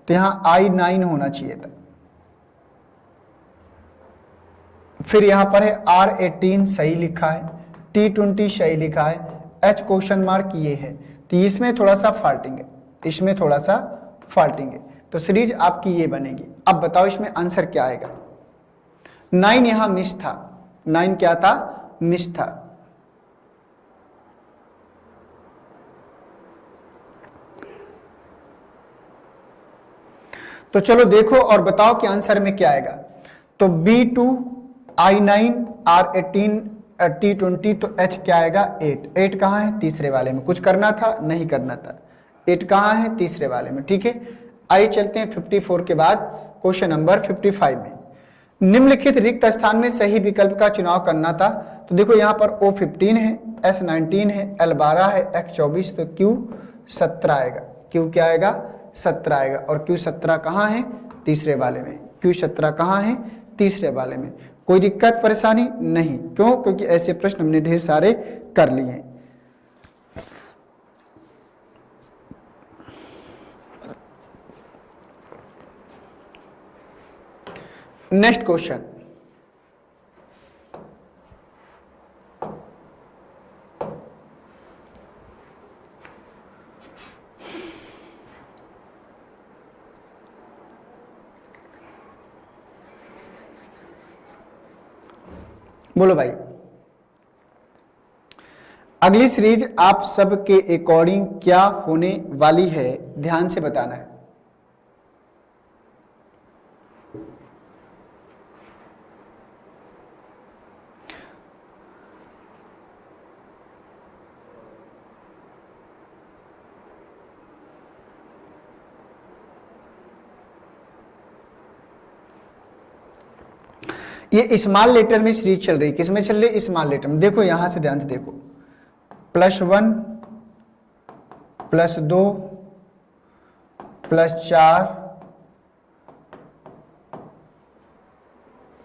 तो यहां I9 होना चाहिए था। फिर यहां पर है R18 सही लिखा है, T20 सही लिखा है, H क्वेश्चन मार्क ये है, तो इसमें थोड़ा सा फॉल्टिंग है, इसमें थोड़ा सा फॉल्टिंग है, तो सीरीज आपकी ये बनेगी। अब बताओ इसमें आंसर क्या आएगा। 9 यहां मिस था, 9 क्या था, मिस था। तो चलो देखो और बताओ कि आंसर में क्या आएगा। तो B2 I9 R18 T20, तो H क्या आएगा, 8। 8 कहाँ है, तीसरे वाले में। कुछ करना था, नहीं करना था। 8 कहाँ है, तीसरे वाले में। ठीक है, आइए चलते हैं 54 के बाद क्वेश्चन नंबर 55 में। निम्नलिखित रिक्त स्थान में सही विकल्प का चुनाव करना था। तो देखो यहाँ पर O15 है, S19 है, L12 है, X24, तो Q17 आएगा। Q क्या आएगा, 17 आएगा। और Q17 कहाँ है, तीसरे वाले में। Q17 कहाँ है, तीसरे वाले में। कोई दिक्कत परेशानी नहीं, क्यों, क्योंकि ऐसे प्रश्न हमने ढेर सारे कर लिए हैं। नेक्स्ट क्वेश्चन, बोलो भाई। अगली सीरीज आप सबके अकॉर्डिंग क्या होने वाली है, ध्यान से बताना है। ये स्मॉल लेटर में सीरीज चल रही है, किसमें चल रही है, स्मॉल लेटर में। देखो यहां से ध्यान से देखो, +1 +2 +4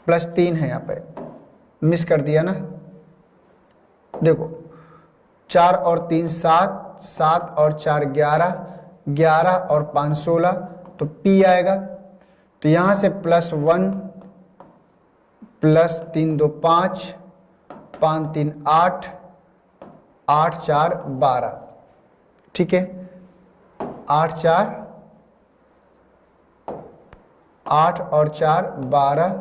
+3 है, यहां पे मिस कर दिया ना। देखो 4 और 3 7, 7 और 4 11, 11 और 5 16, तो P आएगा। तो यहां से +1 +3 2 5, 5 3 8, 8 4 12, ठीक है। 8 4 8 और 4 12,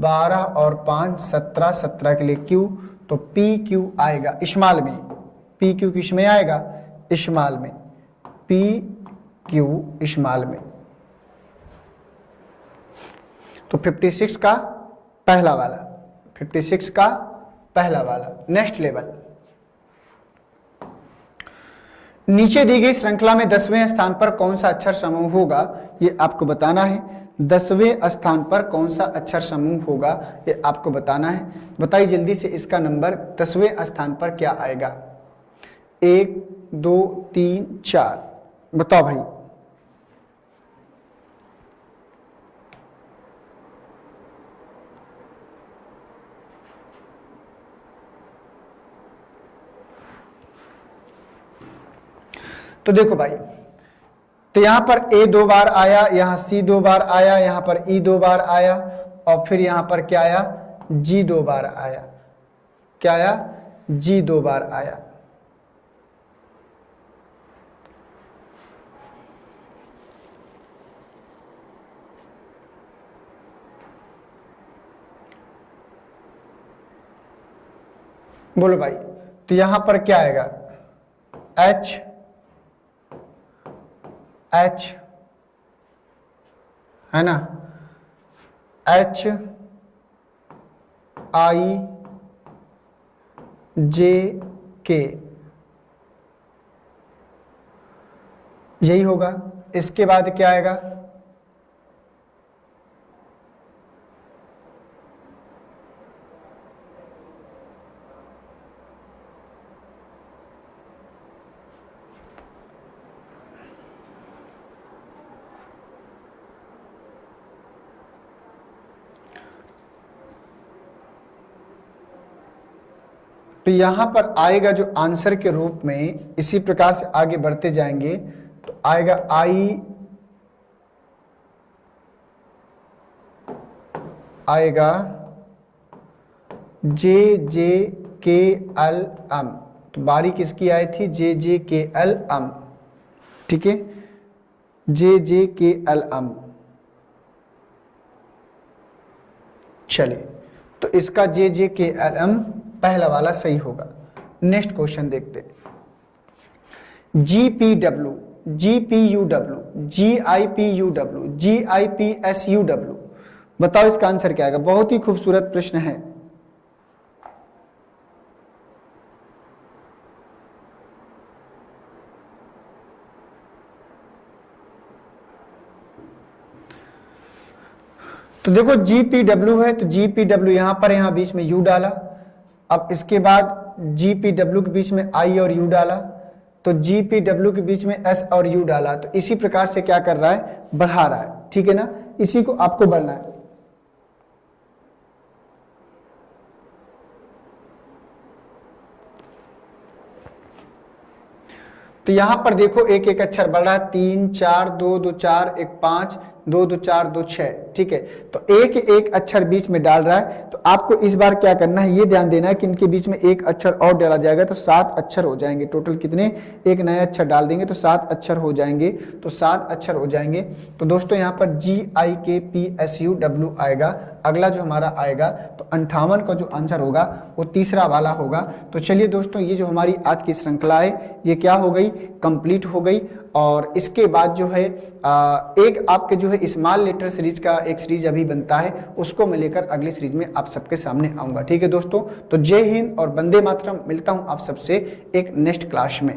12 और 5 17, 17 के लिए Q, तो PQ आएगा स्मॉल में। PQ किस में आएगा, स्मॉल में। PQ स्मॉल में। तो 56 का पहला वाला, 56 का पहला वाला। नेक्स्ट लेवल, नीचे दी गई श्रृंखला में 10वें स्थान पर कौन सा अक्षर समूह होगा, ये आपको बताना है। 10वें स्थान पर कौन सा अक्षर समूह होगा, ये आपको बताना है। बताइए जल्दी से, इसका नंबर 10वें स्थान पर क्या आएगा। 1 2 3 4, बताओ भाई। तो देखो भाई, तो यहां पर A 2 बार आया, यहां C 2 बार आया, यहां पर E 2 बार आया, और फिर यहां पर क्या आया, G 2 बार आया। क्या आया, G 2 बार आया। बोलो भाई, तो यहां पर क्या आएगा, H H है ना, HIJ K, यही होगा। इसके बाद क्या आएगा, तो यहां पर आएगा जो आंसर के रूप में, इसी प्रकार से आगे बढ़ते जाएंगे तो आएगा आएगा जे जे के एल एम। तो बारी किसकी आई थी? जे जे के एल एम, ठीक है, जे जे के एल एम। चलिए, तो इसका जे जे के एल एम पहला वाला सही होगा। नेक्स्ट क्वेश्चन देखते हैं। GPW, GPUW, GIPUW, GIPSUW, बताओ इसका आंसर क्या आएगा? बहुत ही खूबसूरत प्रश्न है। तो देखो GPW है तो GPW यहां पर, यहां बीच में U डाला। अब इसके बाद GPW के बीच में I और U डाला, तो GPW के बीच में S और U डाला। तो इसी प्रकार से क्या कर रहा है? बढ़ा रहा है, ठीक है ना? इसी को आपको बढ़ना है। तो यहां पर देखो एक एक अक्षर बढ़ रहा है, 3 4 2 2 4 1 5 2 2 4 2 6, ठीक है। तो एक एक अक्षर बीच में डाल रहा है। तो आपको इस बार क्या करना है, ये ध्यान देना है कि इनके बीच में एक अक्षर और डाला जाएगा तो 7 अक्षर हो जाएंगे। टोटल कितने? एक नया अक्षर डाल देंगे तो 7 अक्षर हो जाएंगे। तो 7 अक्षर हो जाएंगे। तो दोस्तों यहाँ पर GIKPSUW आएगा। अगला जो हमारा आएगा तो 58 का जो आंसर होगा वो तीसरा वाला होगा। तो चलिए दोस्तों, ये जो हमारी आज की श्रृंखला है ये क्या हो गई? कंप्लीट हो गई। और इसके बाद जो है एक आपके जो है स्मॉल लेटर सीरीज का एक सीरीज अभी बनता है, उसको मैं लेकर अगली सीरीज में आप सबके सामने आऊंगा, ठीक है दोस्तों। तो जय हिंद और वंदे मातरम। मिलता हूं आप सबसे एक नेक्स्ट क्लास में।